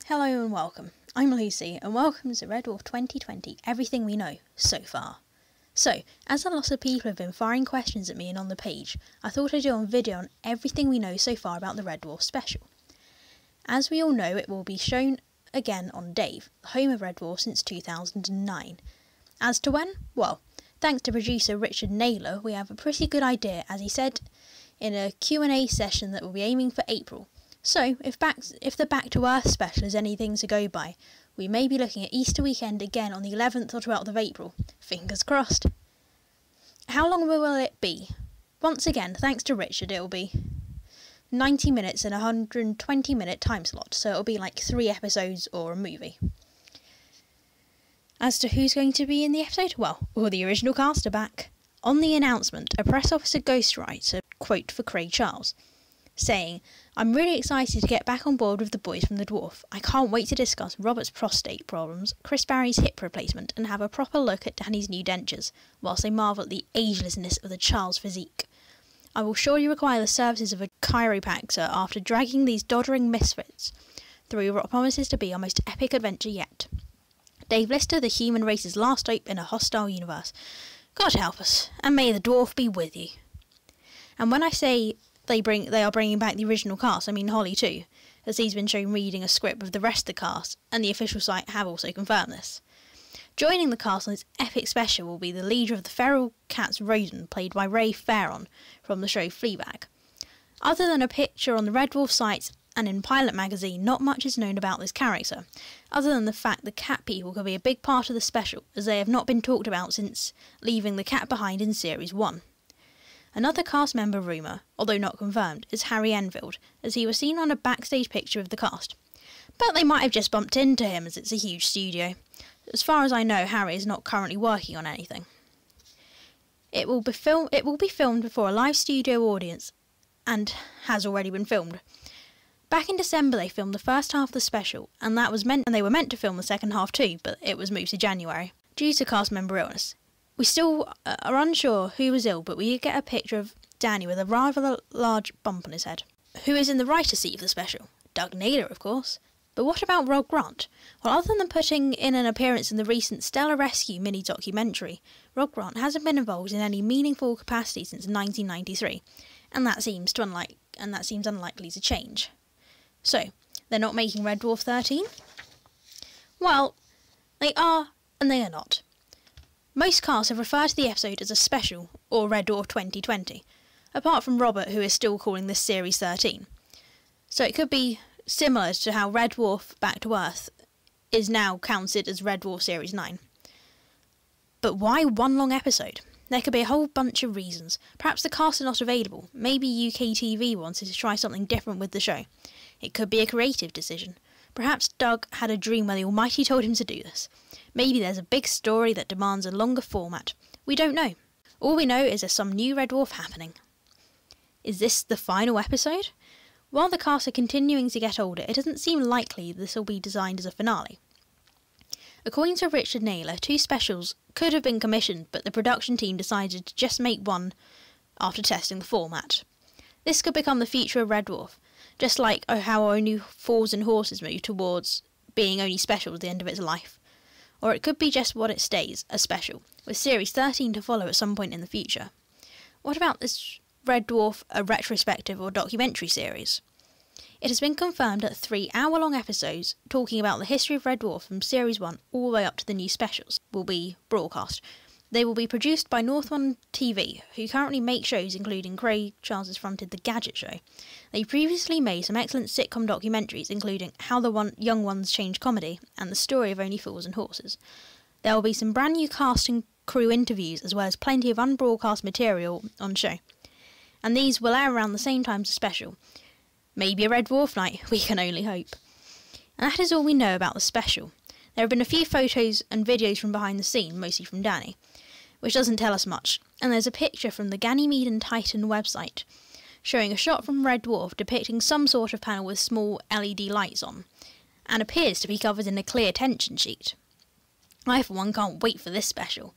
Hello and welcome. I'm Lucy and welcome to Red Dwarf 2020, everything we know so far. So, as a lot of people have been firing questions at me and on the page, I thought I'd do a video on everything we know so far about the Red Dwarf Special. As we all know, it will be shown again on Dave, the home of Red Dwarf since 2009. As to when? Well, thanks to producer Richard Naylor, we have a pretty good idea, as he said in a Q&A session that we'll be aiming for April. So, if the Back to Earth special is anything to go by, we may be looking at Easter weekend again on the 11th or 12th of April. Fingers crossed. How long will it be? Once again, thanks to Richard, it will be 90 minutes in a 120-minute time slot, so it'll be like 3 episodes or a movie. As to who's going to be in the episode, well, all the original cast are back. On the announcement, a press officer ghostwrites a quote for Craig Charles, saying, "I'm really excited to get back on board with the boys from The Dwarf. I can't wait to discuss Robert's prostate problems, Chris Barry's hip replacement, and have a proper look at Danny's new dentures, whilst I marvel at the agelessness of the Charles physique. I will surely require the services of a chiropractor after dragging these doddering misfits through what promises to be our most epic adventure yet. Dave Lister, the human race's last hope in a hostile universe. God help us, and may the dwarf be with you." And when I say they are bringing back the original cast, I mean Holly too, as he's been shown reading a script with the rest of the cast, and the official site have also confirmed this. Joining the cast on this epic special will be the leader of the feral cats Rosen, played by Ray Farron from the show Fleabag. Other than a picture on the Red Dwarf sites and in Pilot magazine, not much is known about this character, other than the fact the cat people could be a big part of the special, as they have not been talked about since leaving the cat behind in Series 1. Another cast member rumour, although not confirmed, is Harry Enfield, as he was seen on a backstage picture of the cast. But they might have just bumped into him, as it's a huge studio. As far as I know, Harry is not currently working on anything. It will be filmed before a live studio audience, and has already been filmed. Back in December they filmed the first half of the special, and they were meant to film the second half too, but it was moved to January, due to cast member illness. We still are unsure who was ill, but we get a picture of Danny with a rather large bump on his head. Who is in the writer's seat of the special? Doug Naylor, of course. But what about Rob Grant? Well, other than putting in an appearance in the recent Stellar Rescue mini-documentary, Rob Grant hasn't been involved in any meaningful capacity since 1993, and that seems unlikely to change. So, they're not making Red Dwarf 13? Well, they are and they are not. Most casts have referred to the episode as a special, or Red Dwarf 2020, apart from Robert, who is still calling this Series 13. So it could be similar to how Red Dwarf Back to Earth is now counted as Red Dwarf Series 9. But why one long episode? There could be a whole bunch of reasons. Perhaps the cast are not available. Maybe UK TV wanted to try something different with the show. It could be a creative decision. Perhaps Doug had a dream where the Almighty told him to do this. Maybe there's a big story that demands a longer format. We don't know. All we know is there's some new Red Dwarf happening. Is this the final episode? While the cast are continuing to get older, it doesn't seem likely this will be designed as a finale. According to Richard Naylor, 2 specials could have been commissioned, but the production team decided to just make one after testing the format. This could become the future of Red Dwarf, just like how only Fours and Horses move towards being only special at the end of its life. Or it could be just what it stays, a special, with Series 13 to follow at some point in the future. What about this Red Dwarf, a retrospective or documentary series? It has been confirmed that 3 hour-long episodes talking about the history of Red Dwarf from Series 1 all the way up to the new specials will be broadcast. They will be produced by North One TV, who currently make shows including Craig Charles' fronted The Gadget Show. They previously made some excellent sitcom documentaries including How the Young Ones Change Comedy and The Story of Only Fools and Horses. There will be some brand new cast and crew interviews as well as plenty of unbroadcast material on show. And these will air around the same time as the special. Maybe a Red Dwarf night, we can only hope. And that is all we know about the special. There have been a few photos and videos from behind the scene, mostly from Danny, which doesn't tell us much, and there's a picture from the Ganymede and Titan website showing a shot from Red Dwarf depicting some sort of panel with small LED lights on, and appears to be covered in a clear tension sheet. I for one can't wait for this special.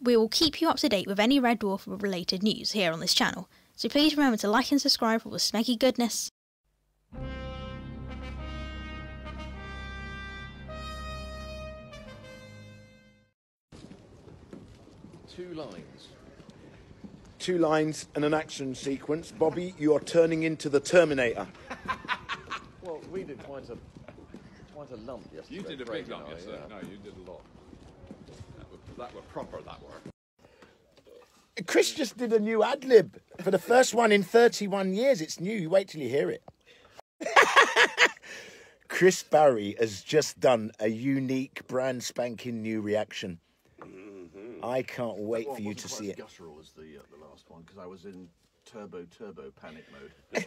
We will keep you up to date with any Red Dwarf related news here on this channel, so please remember to like and subscribe for all the smeggy goodness. 2 lines. 2 lines and an action sequence. Bobby, you are turning into the Terminator. Well, we did quite a lump yesterday. You did a Craig big lump and I, yesterday. yeah. No, you did a lot. That were proper, that were. Chris just did a new ad-lib for the first one in 31 years. It's new. You wait till you hear it. Chris Barry has just done a unique, brand spanking new reaction. Mm-hmm. I can't wait for you to see it. Guttural as the last one because I was in turbo panic mode.